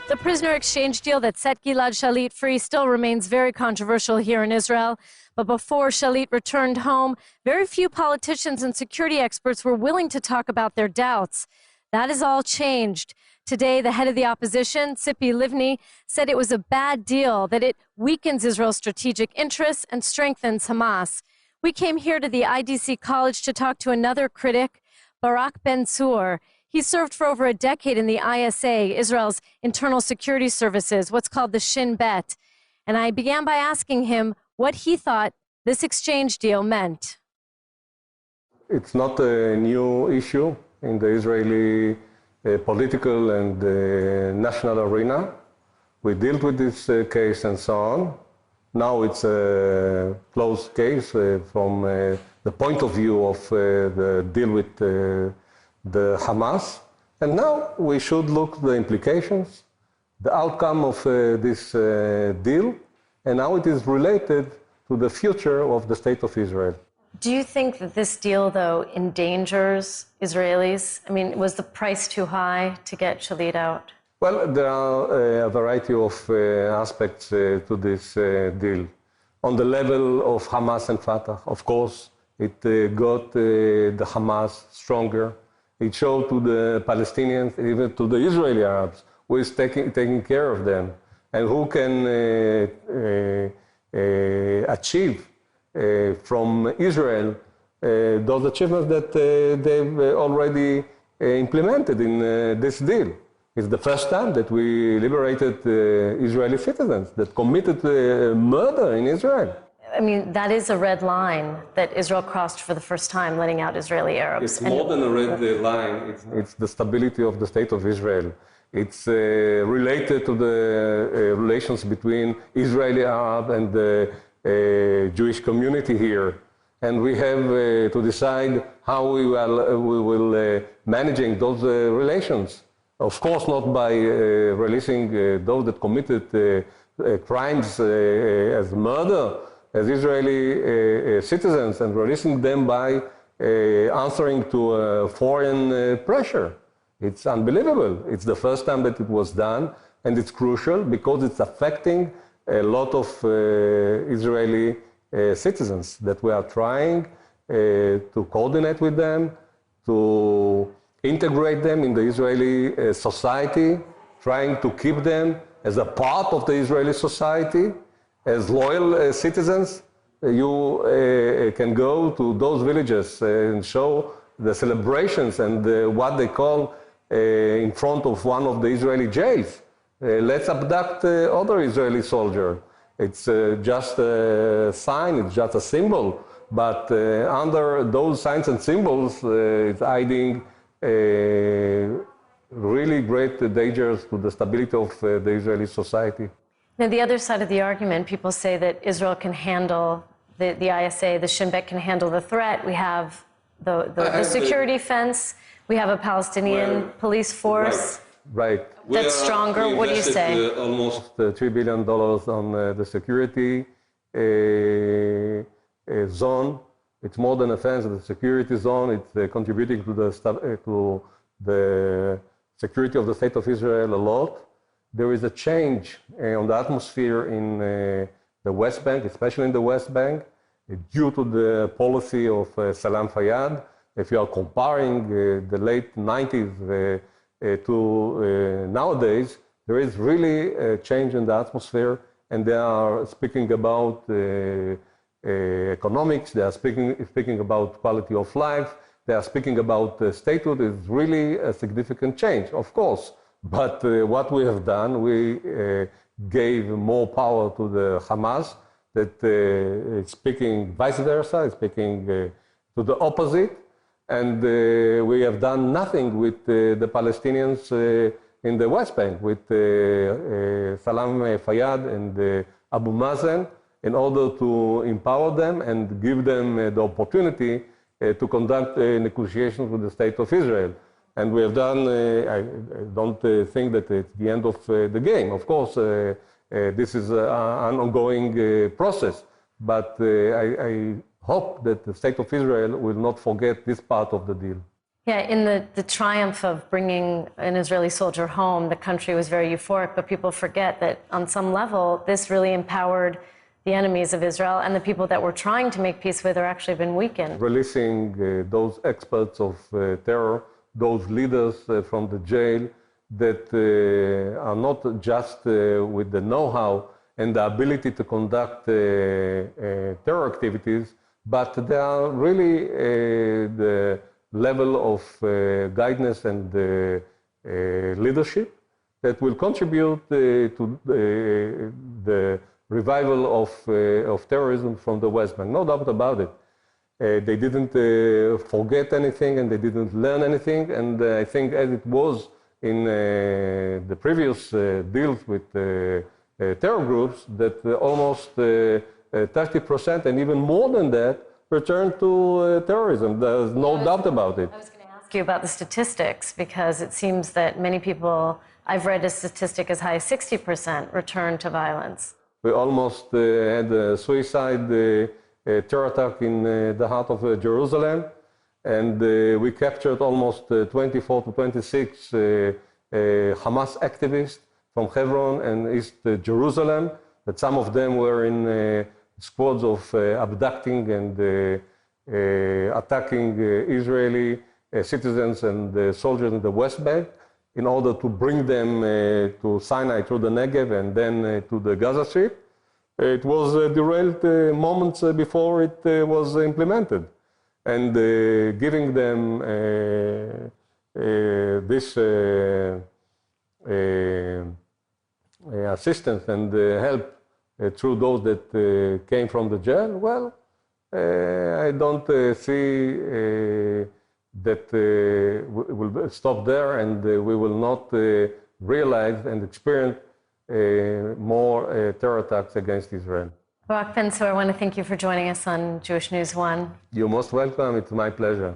The prisoner exchange deal that set Gilad Shalit free still remains very controversial here in Israel. But before Shalit returned home, very few politicians and security experts were willing to talk about their doubts. That has all changed. Today, the head of the opposition, Tzipi Livni, said it was a bad deal, that it weakens Israel's strategic interests and strengthens Hamas. We came here to the IDC College to talk to another critic, Barak Ben Zur. He served for over a decade in the ISA, Israel's internal security services, what's called the Shin Bet. And I began by asking him what he thought this exchange deal meant. It's not a new issue in the Israeli political and national arena. We dealt with this case and so on. Now it's a closed case from the point of view of the deal with the Hamas. And now we should look at the implications, the outcome of this deal, and how it is related to the future of the State of Israel. Do you think that this deal, though, endangers Israelis? I mean, was the price too high to get Shalit out? Well, there are a variety of aspects to this deal. On the level of Hamas and Fatah, of course, it got the Hamas stronger. It showed to the Palestinians, even to the Israeli Arabs, who is taking care of them and who can achieve from Israel those achievements that they've already implemented in this deal. It's the first time that we liberated Israeli citizens that committed murder in Israel. I mean, that is a red line that Israel crossed for the first time, letting out Israeli Arabs. It's more than a red line. It's the stability of the State of Israel. It's related to the relations between Israeli Arab and the Jewish community here. And we have to decide how we will managing those relations. Of course, not by releasing those that committed crimes as murder, as Israeli citizens, and releasing them by answering to foreign pressure. It's unbelievable. It's the first time that it was done, and it's crucial because it's affecting a lot of Israeli citizens that we are trying to coordinate with them, to integrate them in the Israeli society, trying to keep them as a part of the Israeli society, as loyal citizens. You can go to those villages and show the celebrations and what they call in front of one of the Israeli jails. Let's abduct other Israeli soldier. It's just a sign, it's just a symbol, but under those signs and symbols, it's hiding really great dangers to the stability of the Israeli society. Now, the other side of the argument, people say that Israel can handle, the ISA, the Shin Bet can handle the threat. We have the security fence. We have a Palestinian police force. Right. That's stronger. What do you say? Almost $3 billion on the security zone. It's more than a fence, the security zone. It's contributing to the security of the State of Israel a lot. There is a change on the atmosphere in the West Bank, especially in the West Bank, due to the policy of Salam Fayyad. If you are comparing the late 90s to nowadays, there is really a change in the atmosphere, and they are speaking about economics, they are speaking about quality of life, they are speaking about statehood. Is really a significant change, of course. But what we have done, we gave more power to the Hamas, that is speaking vice versa, is speaking to the opposite. And we have done nothing with the Palestinians in the West Bank, with Salam Fayyad and Abu Mazen, in order to empower them and give them the opportunity to conduct negotiations with the State of Israel. And we have done, I don't think that it's the end of the game. Of course, this is an ongoing process, but I hope that the State of Israel will not forget this part of the deal. Yeah, in the triumph of bringing an Israeli soldier home, the country was very euphoric, but people forget that on some level, this really empowered the enemies of Israel, and the people that we're trying to make peace with are actually been weakened. Releasing those experts of terror, those leaders from the jail that are not just with the know-how and the ability to conduct terror activities, but they are really the level of guidance and leadership that will contribute to the revival of terrorism from the West Bank. No doubt about it. They didn't forget anything and they didn't learn anything. And I think as it was in the previous deals with terror groups, that almost 30% and even more than that returned to terrorism. There's no doubt about it. I was going to ask you about the statistics, because it seems that many people, I've read a statistic as high as 60% return to violence. We almost had a suicide terror attack in the heart of Jerusalem, and we captured almost 24 to 26 Hamas activists from Hebron and East Jerusalem, that some of them were in squads of abducting and attacking Israeli citizens and soldiers in the West Bank in order to bring them to Sinai through the Negev and then to the Gaza Strip. It was derailed moments before it was implemented. And giving them this assistance and help through those that came from the jail, well, I don't see that will stop there, and we will not realize and experience more terror attacks against Israel. Barak Ben Zur, I want to thank you for joining us on Jewish News One. You're most welcome. It's my pleasure.